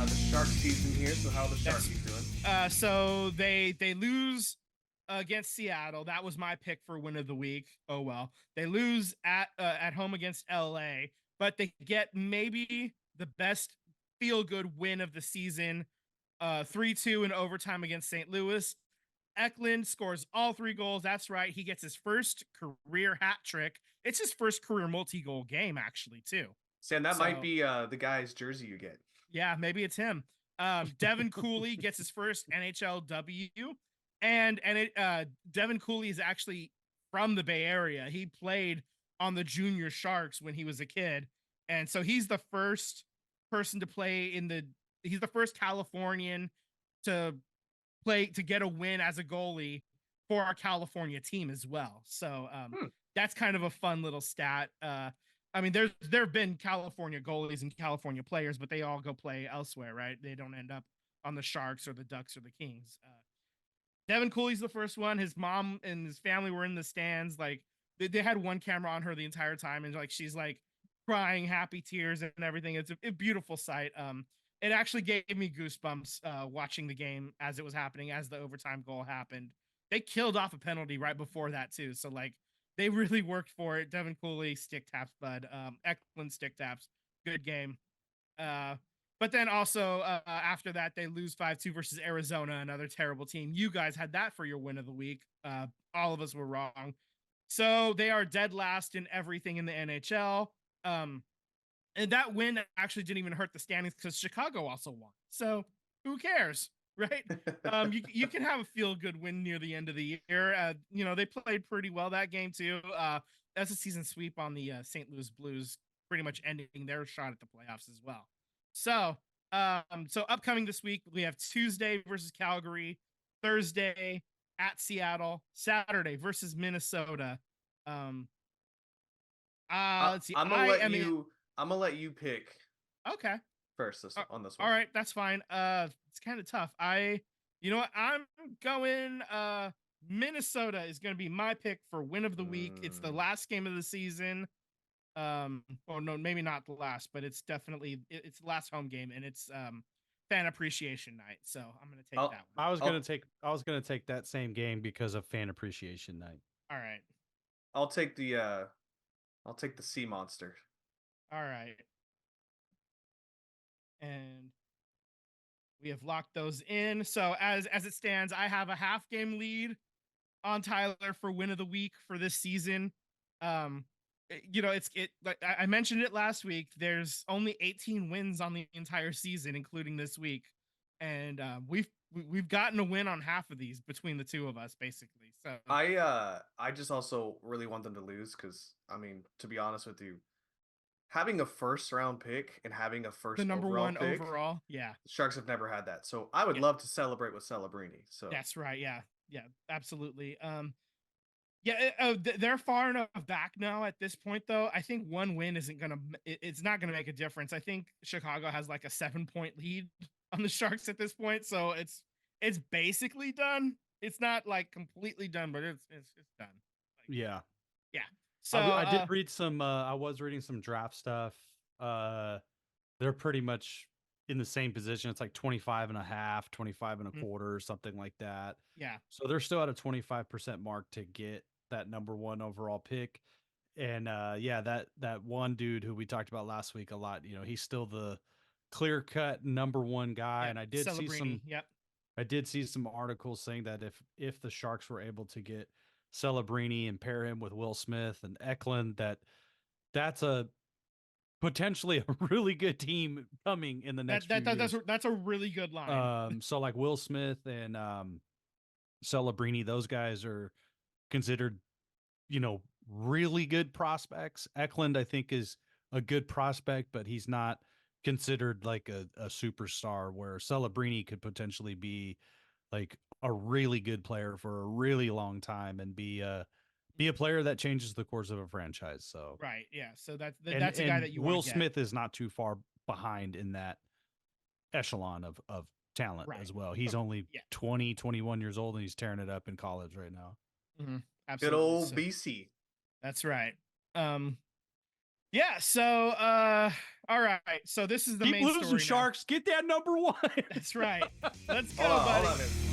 the Shark season here. So how are the Sharkies doing? So they lose against Seattle. That was my pick for win of the week. Oh well, they lose at home against LA, but they get maybe the best feel good win of the season. 3-2 in overtime against St. Louis. Eklund scores all 3 goals. That's right. He gets his first career hat trick. It's his first career multi-goal game, actually, too. Sam, that might be the guy's jersey you get. Yeah, maybe it's him. Devin Cooley gets his first NHL W, and Devin Cooley is actually from the Bay Area. He played on the Junior Sharks when he was a kid, and so he's the first person to play in the. He's the first Californian to get a win as a goalie for our California team as well. So that's kind of a fun little stat. I mean, there have been California goalies and California players, but they all go play elsewhere, right? They don't end up on the Sharks or the Ducks or the Kings. Devin Cooley's the first one. His mom and his family were in the stands. Like they had one camera on her the entire time, and like she's like crying happy tears and everything. It's a beautiful sight. It actually gave me goosebumps watching the game as it was happening, as the overtime goal happened. They killed off a penalty right before that too. So like they really worked for it. Devin Cooley stick taps, bud. Eklund stick taps. Good game. But then also after that, they lose 5-2 versus Arizona, another terrible team. You guys had that for your win of the week. All of us were wrong. So they are dead last in everything in the NHL. And that win actually didn't even hurt the standings because Chicago also won. So who cares, right? You can have a feel-good win near the end of the year. They played pretty well that game too. That's a season sweep on the St. Louis Blues, pretty much ending their shot at the playoffs as well. So upcoming this week, we have Tuesday versus Calgary, Thursday at Seattle, Saturday versus Minnesota. Let's see. I'm gonna let you pick. Okay. First on this one. All right, that's fine. It's kind of tough. You know what? I'm going. Minnesota is going to be my pick for win of the week. It's the last game of the season. Or no, maybe not the last, but it's definitely it's the last home game, and it's fan appreciation night. So I'm going to take that one. I was gonna take that same game because of fan appreciation night. All right. I'll take the Sea Monster. All right. And we have locked those in. So as it stands, I have a half game lead on Tyler for win of the week for this season. Like I mentioned it last week. There's only 18 wins on the entire season, including this week, and we've gotten a win on half of these between the two of us, basically. So I just also really want them to lose because I mean, to be honest with you, having a first round pick and having a first the number one pick, overall, yeah, the Sharks have never had that. So I would love to celebrate with Celebrini. So that's right. Yeah, absolutely. They're far enough back now at this point, though. I think one win it's not gonna make a difference. I think Chicago has like a 7-point lead on the Sharks at this point, so it's basically done. It's not like completely done, but it's done. Yeah. So I did read some. I was reading some draft stuff. They're pretty much in the same position. It's like 25 and a half, 25 and a quarter, something like that. Yeah. So they're still at a 25% mark to get that number one overall pick. And that one dude who we talked about last week a lot, he's still the clear cut number one guy. And I did see some. Yep. I did see some articles saying that if the Sharks were able to get Celebrini and pair him with Will Smith and Eklund, that's a potentially a really good team coming in the next few years. That's a really good line. So like Will Smith and Celebrini, those guys are considered, really good prospects. Eklund, I think, is a good prospect, but he's not considered like a superstar, where Celebrini could potentially be like a really good player for a really long time and be a player that changes the course of a franchise. So right, yeah. So that's a guy that you Will Smith is not too far behind in that echelon of talent as well. He's only 20, 21 years old, and he's tearing it up in college right now. Mm-hmm. Absolutely. Good old BC. That's right. So All right. So this is the Keep main losing, story now. Sharks. Get that number 1. That's right. Let's go, Hold on, buddy. hold on.